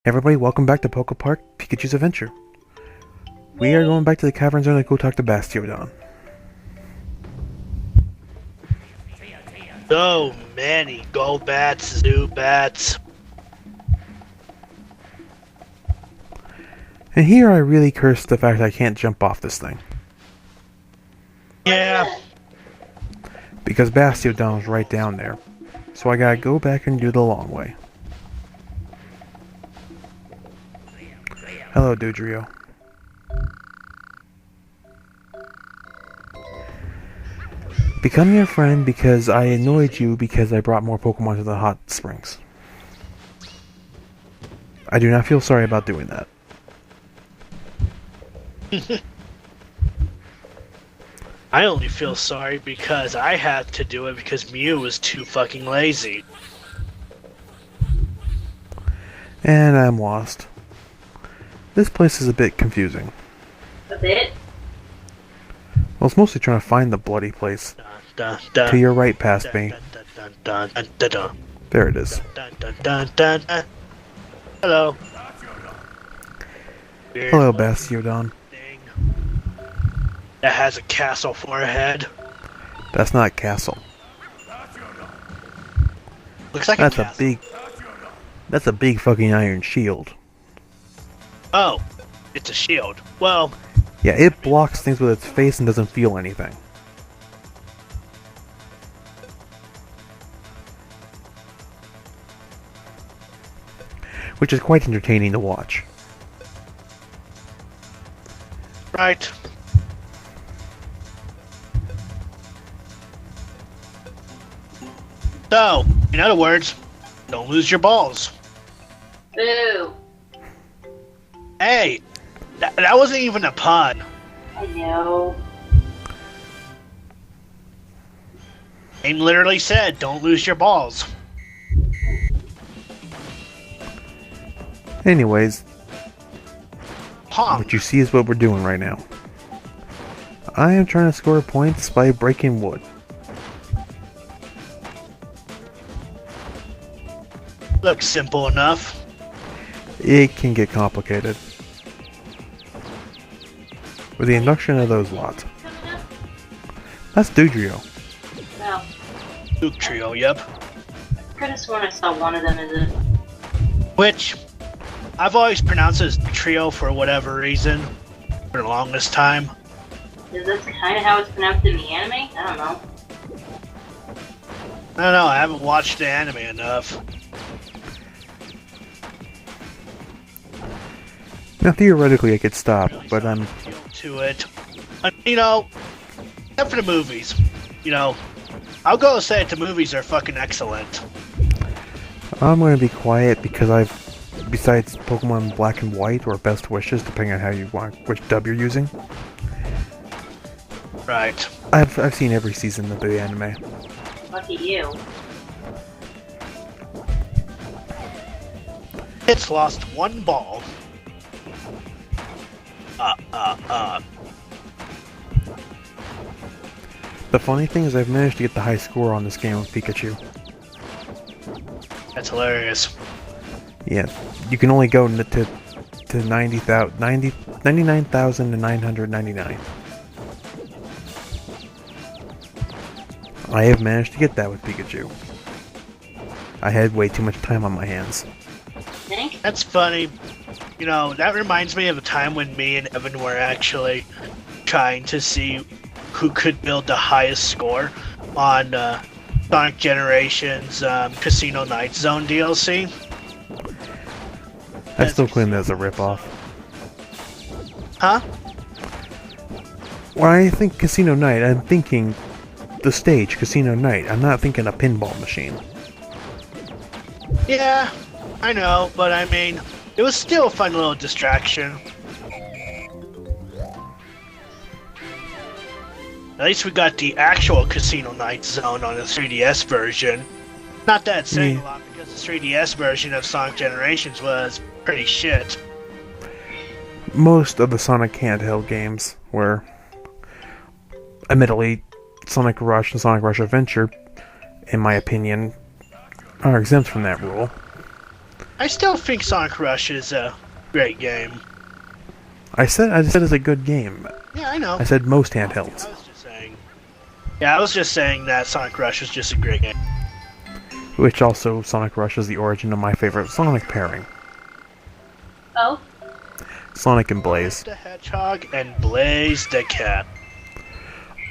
Everybody, welcome back to Pokepark, Pikachu's Adventure. We are going back to the cavern zone to go talk to Bastiodon. So many Golbats, Zubats. And here I really curse the fact I can't jump off this thing. Yeah. Because Bastiodon is right down there. So I gotta go back and do the long way. Hello, Dodrio. Become your friend because I annoyed you because I brought more Pokemon to the hot springs. I do not feel sorry about doing that. I only feel sorry because I had to do it because Mew was too fucking lazy. And I'm lost. This place is a bit confusing. A bit? Well, it's mostly trying to find the bloody place. Dun, dun, To your right past me. dun, dun, dun, dun, dun, There it is. dun, dun, dun, dun, dun. Hello. Weird Hello, little Bastiodon. thing that has a castle for a head. That's not a castle. Looks like That's a a castle. big... That's a big fucking iron shield. Oh, it's a shield. Well, Yeah, it blocks things with its face and doesn't feel anything. Which is quite entertaining to watch. right. So, in other words, don't lose your balls. Boo! Hey, that wasn't even a pun. I know. Name literally said, don't lose your balls. Anyways, Honk. what you see is what we're doing right now. I am trying to score points by breaking wood. Looks simple enough. It can get complicated. With the induction of those lots. Coming up? That's Dodrio. No. Luke Trio, yep. I could have sworn I saw one of them as a... Which, I've always pronounced it as Trio for whatever reason. For the longest time. Is this kind of how it's pronounced in the anime? I don't know. I don't know, I haven't watched the anime enough. Now theoretically I could stop, but I'm... To it. You know, except for the movies. You know, I'll go say it, the movies are fucking excellent. I'm going to be quiet because I've, besides Pokemon Black and White or Best Wishes, depending on how you want, which dub you're using, Right. I've seen every season of the anime. Lucky you. It's lost one ball. The funny thing is I've managed to get the high score on this game with Pikachu. That's hilarious. Yeah, you can only go to 99,999. I have managed to get that with Pikachu. I had way too much time on my hands. Think? That's funny. You know, that reminds me of a time when me and Evan were actually trying to see who could build the highest score on Sonic Generations Casino Night Zone DLC. I still claim that as a ripoff. Huh? When I think Casino Night, I'm thinking the stage, Casino Night. I'm not thinking a pinball machine. Yeah, I know, but I mean, it was still a fun little distraction. At least we got the actual Casino Night Zone on the 3DS version. Not that it's saying a lot because the 3DS version of Sonic Generations was pretty shit. Most of the Sonic handheld games were, admittedly, Sonic Rush and Sonic Rush Adventure, in my opinion, are exempt from that rule. I still think Sonic Rush is a great game. I said it's a good game. Yeah, I know. I said most handhelds. I was just saying. Yeah, I was just saying that Sonic Rush is just a great game. Which also, Sonic Rush is the origin of my favorite Sonic pairing. Oh? Sonic and Blaze. The Hedgehog and Blaze the Cat.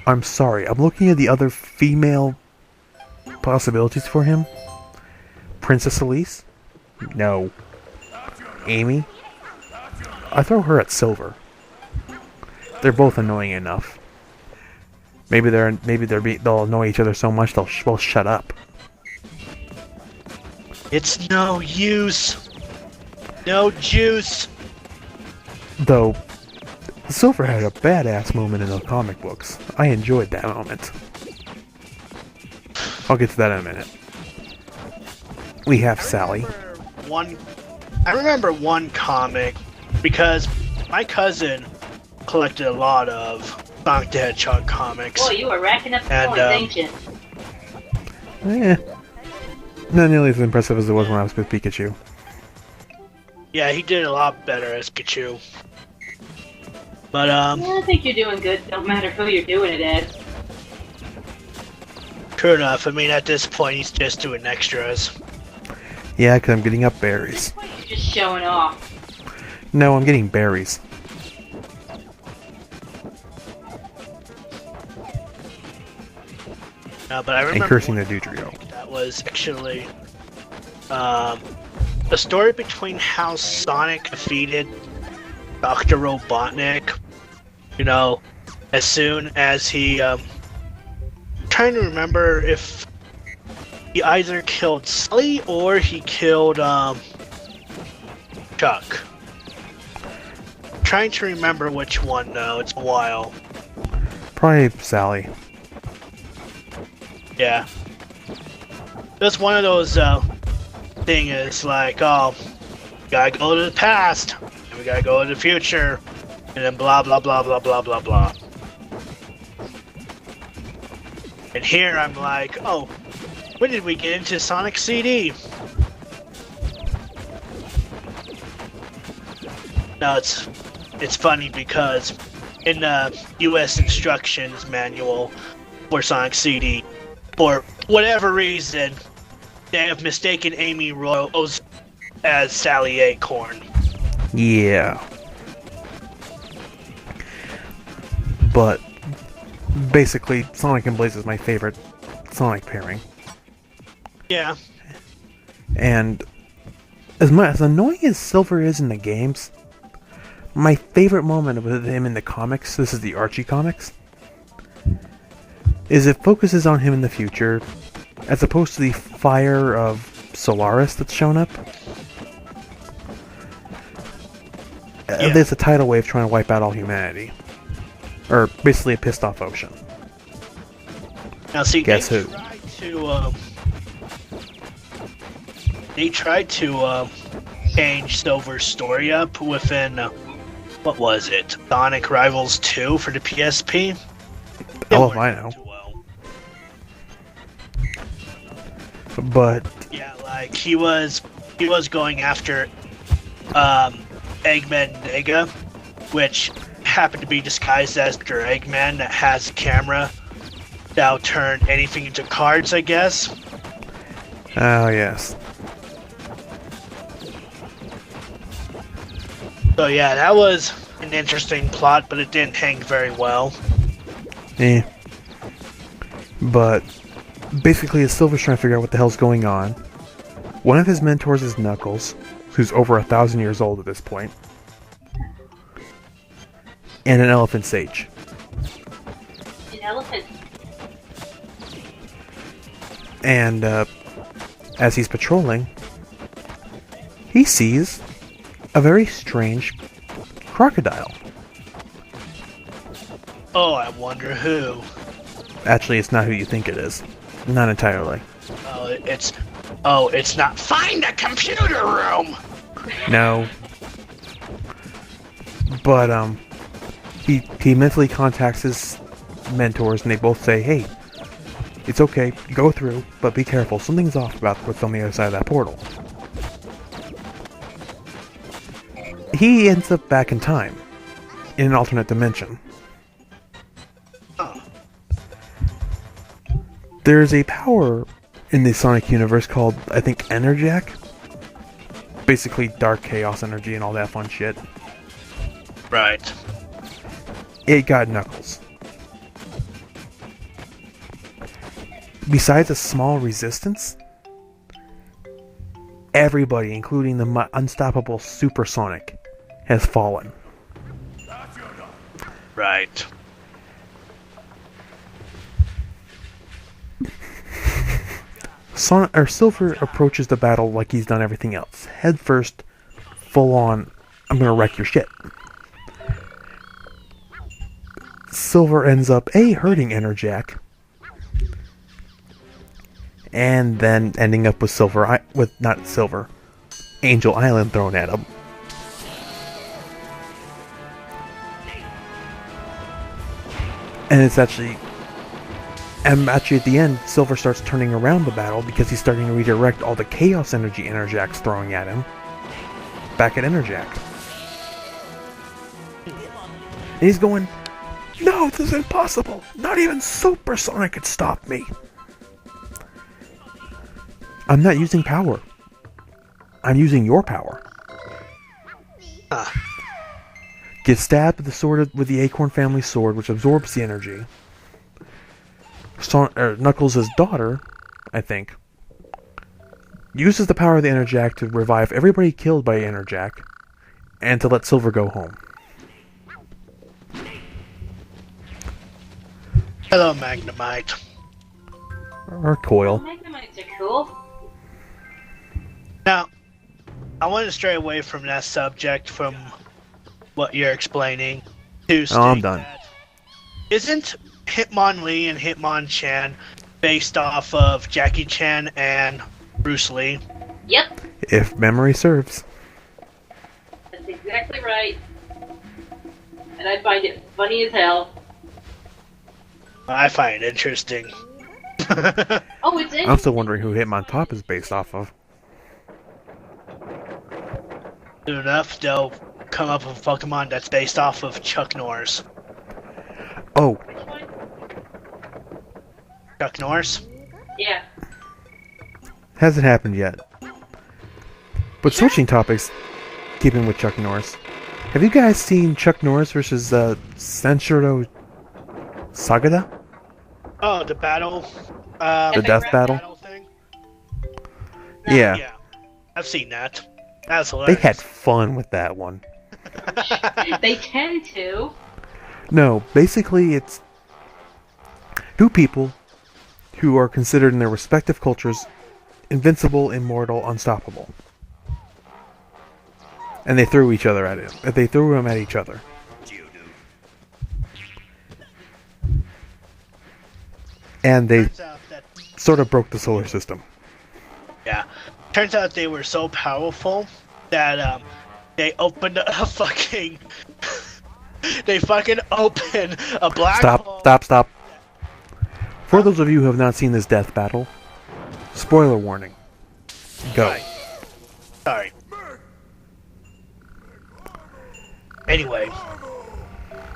I'm sorry, I'm looking at the other female possibilities for him. Princess Elise? No. Amy? I throw her at Silver. They're both annoying enough. Maybe they'll annoy each other so much they'll both shut up. It's no use. No juice. Though, Silver had a badass moment in the comic books. I enjoyed that moment. I'll get to that in a minute. We have Sally. I remember one comic because my cousin collected a lot of Sonic the Hedgehog comics. Boy, you were racking up the points, ain't you? Not nearly as impressive as it was when I was with Pikachu. Yeah, he did a lot better as Pikachu. But, Yeah, I think you're doing good. Don't matter who you're doing it as. True enough. I mean, at this point, he's just doing extras. Yeah, because I'm getting up berries. You're just showing off. No, I'm getting berries. But I remember And cursing the one Dudrio. comic that was actually a story between how Sonic defeated Dr. Robotnik. You know, as soon as he trying to remember if he either killed Sully or he killed Chuck. Trying to remember which one though. It's a while. Probably Sally. Yeah. It's one of those thing is like, oh, we gotta go to the past, and we gotta go to the future, and then blah blah blah blah blah blah blah. And here I'm like, oh, when did we get into Sonic CD? Now it's funny because in the U.S. instructions manual for Sonic CD, for whatever reason, they have mistaken Amy Rose as Sally Acorn. Yeah. But basically, Sonic and Blaze is my favorite Sonic pairing. Yeah. And as annoying as Silver is in the games, my favorite moment with him in the comics, this is the Archie comics, is it focuses on him in the future, as opposed to the fire of S.O.Lers that's shown up. Yeah. There's a tidal wave trying to wipe out all humanity. Or basically a pissed off ocean. Now see, Guess who? They tried to change Silver's story up within, what was it? Sonic Rivals 2 for the PSP? Oh, if I know. But Yeah, like he was going after Eggman Nega, which happened to be disguised as Mr. Eggman that has a camera that'll turn anything into cards, I guess. oh yes. So yeah, that was an interesting plot, but it didn't hang very well. Eh. But basically, as Silver's trying to figure out what the hell's going on, one of his mentors is Knuckles, who's over 1,000 years old at this point, and an elephant sage. An elephant. And as he's patrolling, he sees a very strange crocodile. Oh, I wonder who. Actually, it's not who you think it is. Not entirely. It's not. Find the computer room. No. But he mentally contacts his mentors, and they both say, "Hey, it's okay, go through, but be careful. Something's off about what's on the other side of that portal." he ends up back in time, in an alternate dimension. Oh, There's a power in the Sonic universe called, I think, Enerjack. Basically dark chaos energy and all that fun shit. right. It got Knuckles. Besides a small resistance, everybody, including the unstoppable Super Sonic, has fallen. Right. Silver approaches the battle like he's done everything else. Head first, full on, I'm gonna wreck your shit. Silver ends up hurting Enerjack, and then ending up with Angel Island thrown at him. And actually at the end, Silver starts turning around the battle because he's starting to redirect all the chaos energy Enerjack's throwing at him back at Enerjack. And he's going, "No, this is impossible! Not even Super Sonic could stop me! I'm not using power. I'm using your power." Gets stabbed with with the Acorn family sword, which absorbs the energy. Knuckles' daughter, I think, uses the power of the Enerjack to revive everybody killed by Enerjack, and to let Silver go home. Hello, Magnemite. Or Coil. Magnemites are cool. Now, I want to stray away from that subject from what you're explaining. To Oh, I'm state done. that isn't Hitmonlee and Hitmonchan based off of Jackie Chan and Bruce Lee? Yep, If memory serves. that's exactly right. And I find it funny as hell. I find it interesting. Oh, it's in. I'm still wondering who Hitmontop is based off of. Soon enough, they'll come up with a Pokemon that's based off of Chuck Norris. Oh, Which one? Chuck Norris? Yeah. hasn't happened yet. But switching topics, keeping with Chuck Norris. Have you guys seen Chuck Norris versus Sanshiro Sagada? Oh, the battle. The Epic death rap battle? thing? No. Yeah. Yeah, I've seen that. That's They hilarious. had fun with that one. They tend to. No, basically it's two people who are considered in their respective cultures invincible, immortal, unstoppable. And they threw each other at it. They threw them at each other. And they Turns out that, sort of broke the solar system. yeah. Turns out they were so powerful that they opened a fucking. They fucking opened a black hole. Stop. For those of you who have not seen this death battle, spoiler warning. Go. Right. Sorry. Anyway,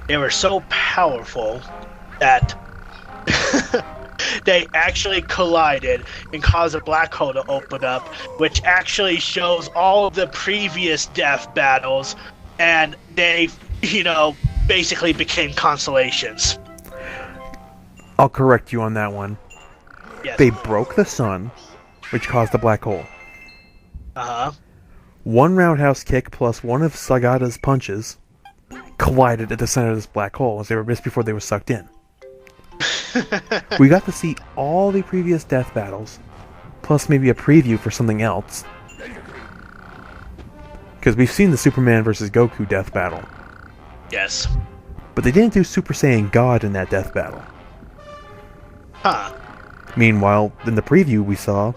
they were so powerful that they actually collided and caused a black hole to open up, which actually shows all of the previous death battles, and they, basically became constellations. I'll correct you on that one. Yes. They broke the sun, which caused the black hole. Uh-huh. One roundhouse kick plus one of Sagada's punches collided at the center of this black hole as they were just before they were sucked in. We got to see all the previous death battles, plus maybe a preview for something else. Because we've seen the Superman vs. Goku death battle, Yes. but they didn't do Super Saiyan God in that death battle. Huh. Meanwhile, in the preview we saw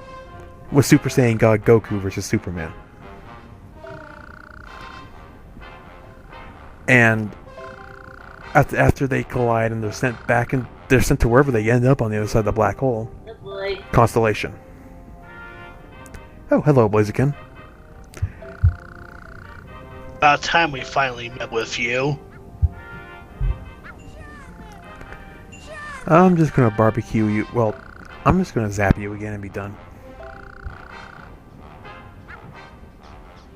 was Super Saiyan God Goku versus Superman. And after they collide and they're sent back and they're sent to wherever they end up on the other side of the black hole. Oh boy. Constellation. Oh, hello, Blaziken. About time we finally met with you. I'm just gonna barbecue you. Well, I'm just gonna zap you again and be done.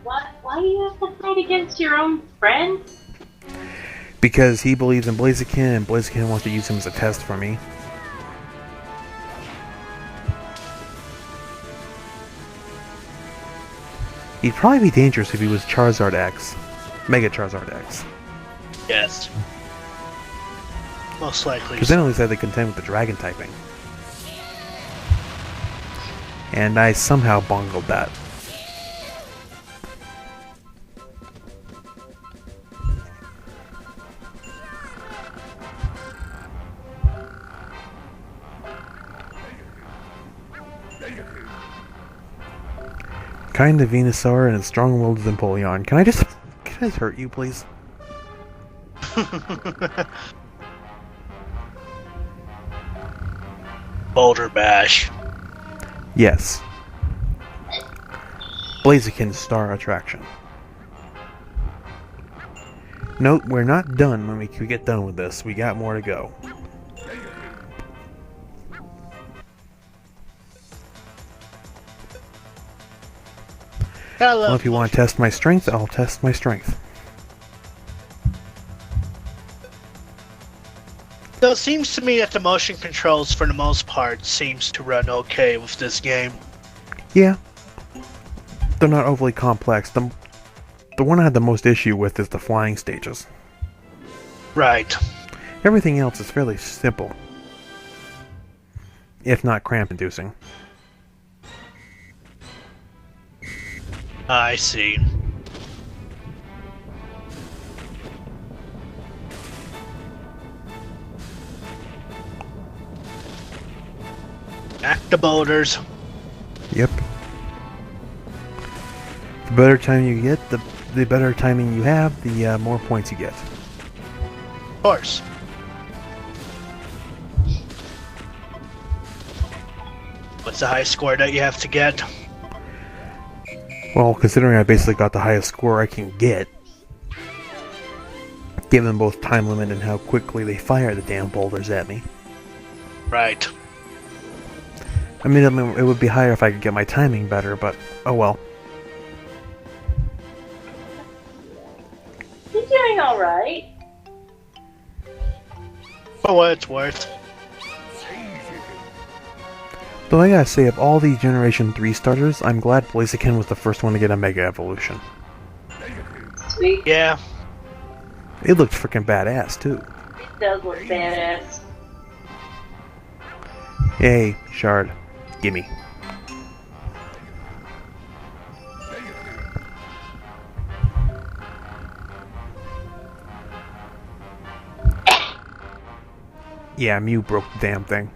What? Why do you have to fight against your own friend? Because he believes in Blaziken, and Blaziken wants to use him as a test for me. He'd probably be dangerous if he was Charizard X. Mega Charizard X. Yes. Most likely. Because then at least I had to contend with the Dragon typing. And I somehow bungled that. Kind of Venusaur and strong-willed as Empoleon. Can I just hurt you, please? Boulder Bash. Yes. Blaziken's star attraction. Nope, we're not done when we get done with this. We got more to go. Well, if you want to test my strength, I'll test my strength. So it seems to me that the motion controls, for the most part, seems to run okay with this game. Yeah. They're not overly complex. The one I had the most issue with is the flying stages. Right. Everything else is fairly simple. If not cramp-inducing. I see. Back to boulders. Yep. The better time you get, the better timing you have, the more points you get. Of course. What's the high score that you have to get? Well, considering I basically got the highest score I can get, given both time limit and how quickly they fire the damn boulders at me. Right. I mean, it would be higher if I could get my timing better, but oh well. You're doing alright. For what it's worth. Though I gotta say, of all the Generation 3 starters, I'm glad Blaziken was the first one to get a Mega Evolution. Sweet. Yeah. It looked freaking badass, too. It does look badass. Hey, Shard. Gimme. Yeah, Mew broke the damn thing.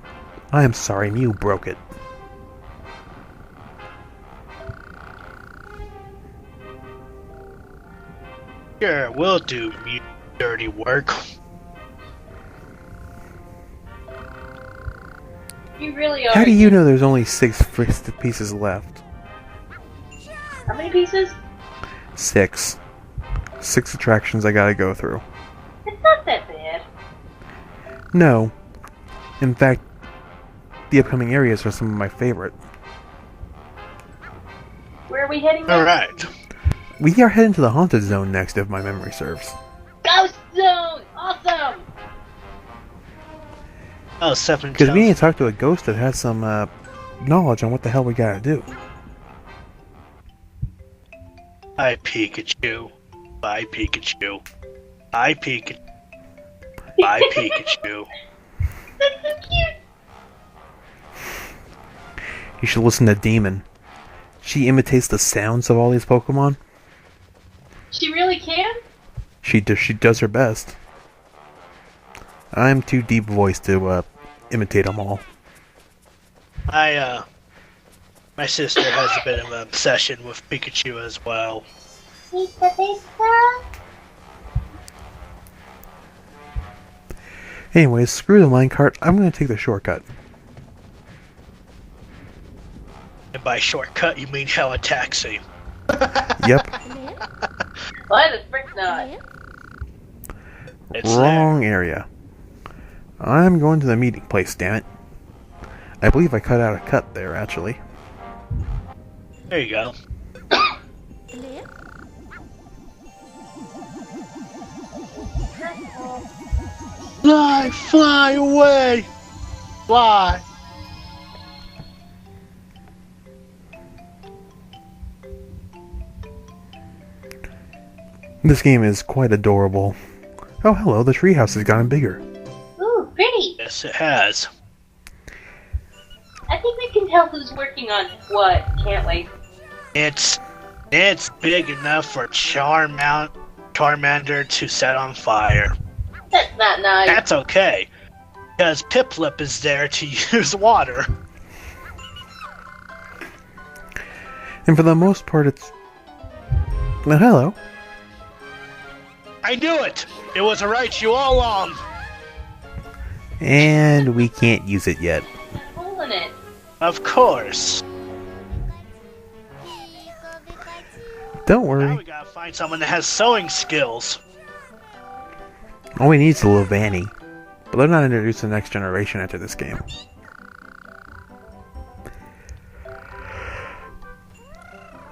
I am sorry, Mew broke it. Sure, we'll do dirty work. You really are. How do you know there's only 6 pieces left? How many pieces? 6. 6 attractions I gotta go through. It's not that bad. No. In fact, the upcoming areas are some of my favorite. Where are we heading now? Alright. We are heading to the Haunted Zone next, if my memory serves. Ghost Zone! Awesome! Oh, 7 Because we need to talk to a ghost that has some knowledge on what the hell we gotta do. Hi, Pikachu. Bye, Pikachu. Bye, Pikachu. Bye, Pikachu. That's so cute! You should listen to Demon. She imitates the sounds of all these Pokemon. She really can? She does her best. I'm too deep voiced to imitate them all. My sister has a bit of an obsession with Pikachu as well. Anyways, screw the minecart. I'm gonna take the shortcut. And by shortcut, you mean hella taxi. Yep. Why the frick not? It's Wrong area. I'm going to the meeting place, damn it. I believe I cut out a cut there, actually. There you go. Fly, fly away! Fly! This game is quite adorable. Oh, hello, the treehouse has gotten bigger. Ooh, pretty. Yes, it has. I think we can tell who's working on what, can't we? It's big enough for Charmander to set on fire. That's not nice. That's okay, because Piplup is there to use water. And for the most part, it's... Well, hello. I knew it! It was right you all along! And we can't use it yet. Pulling it. Of course. Don't Now worry. we gotta find someone that has sewing skills. All we need is a little Vanny. But they're not introduced to the next generation after this game.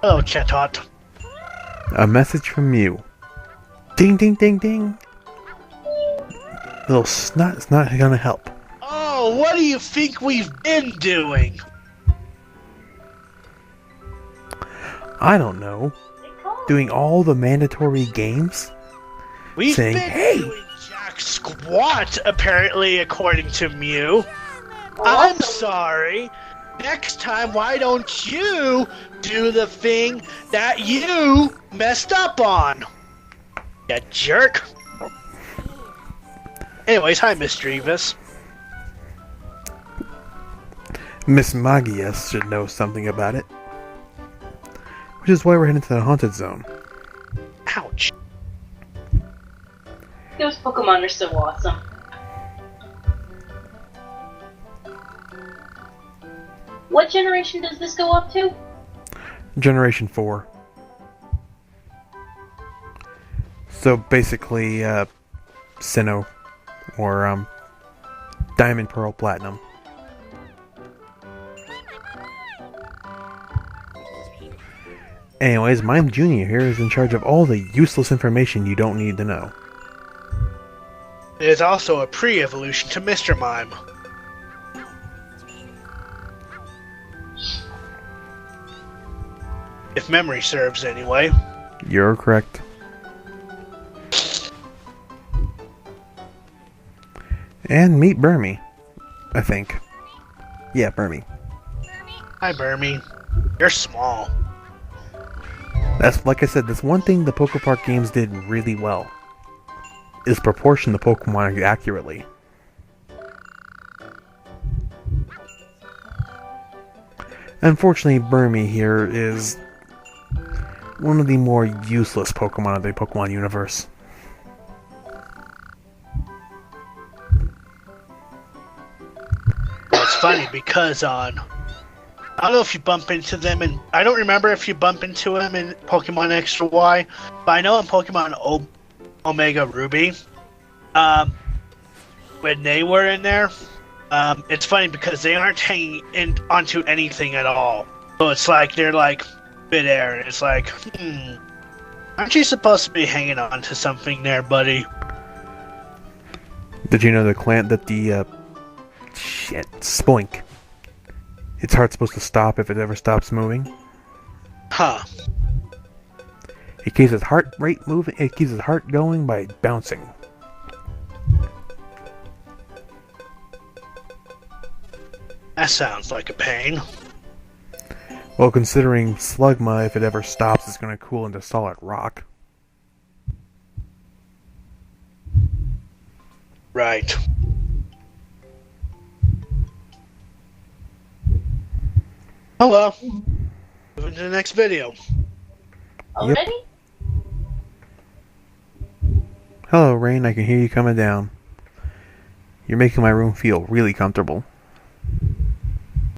Hello, Chetot. A message from you. Ding, ding, ding, ding. Little snot is not gonna help. Oh, what do you think we've been doing? I don't know. Doing all the mandatory games? We've Saying, been "Hey!" doing jack squat, apparently, according to Mew. I'm sorry. Next time, why don't you do the thing that you messed up on? You jerk. Anyways, hi, Miss Drevis. Miss Magius should know something about it. Which is why we're heading to the haunted zone. Ouch. Those Pokemon are so awesome. What generation does this go up to? Generation 4. So basically, Sinnoh, or Diamond, Pearl, Platinum. Anyways, Mime Jr. here is in charge of all the useless information you don't need to know. It is also a pre-evolution to Mr. Mime. If memory serves, anyway. You're correct. And meet Burmy, I think. Yeah, Burmy. Hi, Burmy. You're small. That's, like I said, that's one thing the Pokepark games did really well. Is proportion the Pokemon accurately. Unfortunately, Burmy here is one of the more useless Pokemon of the Pokemon universe. It's funny because I don't know if you bump into them, and I don't remember if you bump into them in Pokemon X or Y, but I know in Pokemon Omega Ruby, when they were in there, it's funny because they aren't hanging onto anything at all. So it's like they're like midair, and it's like, aren't you supposed to be hanging on to something there, buddy? Did you know the Spoink. Its heart's supposed to stop if it ever stops moving. Huh. It keeps its heart rate moving. It keeps its heart going by bouncing. That sounds like a pain. Well, considering Slugma, if it ever stops, is going to cool into solid rock. Right. Oh well. Moving to the next video. Already? Hello, Rain. I can hear you coming down. You're making my room feel really comfortable.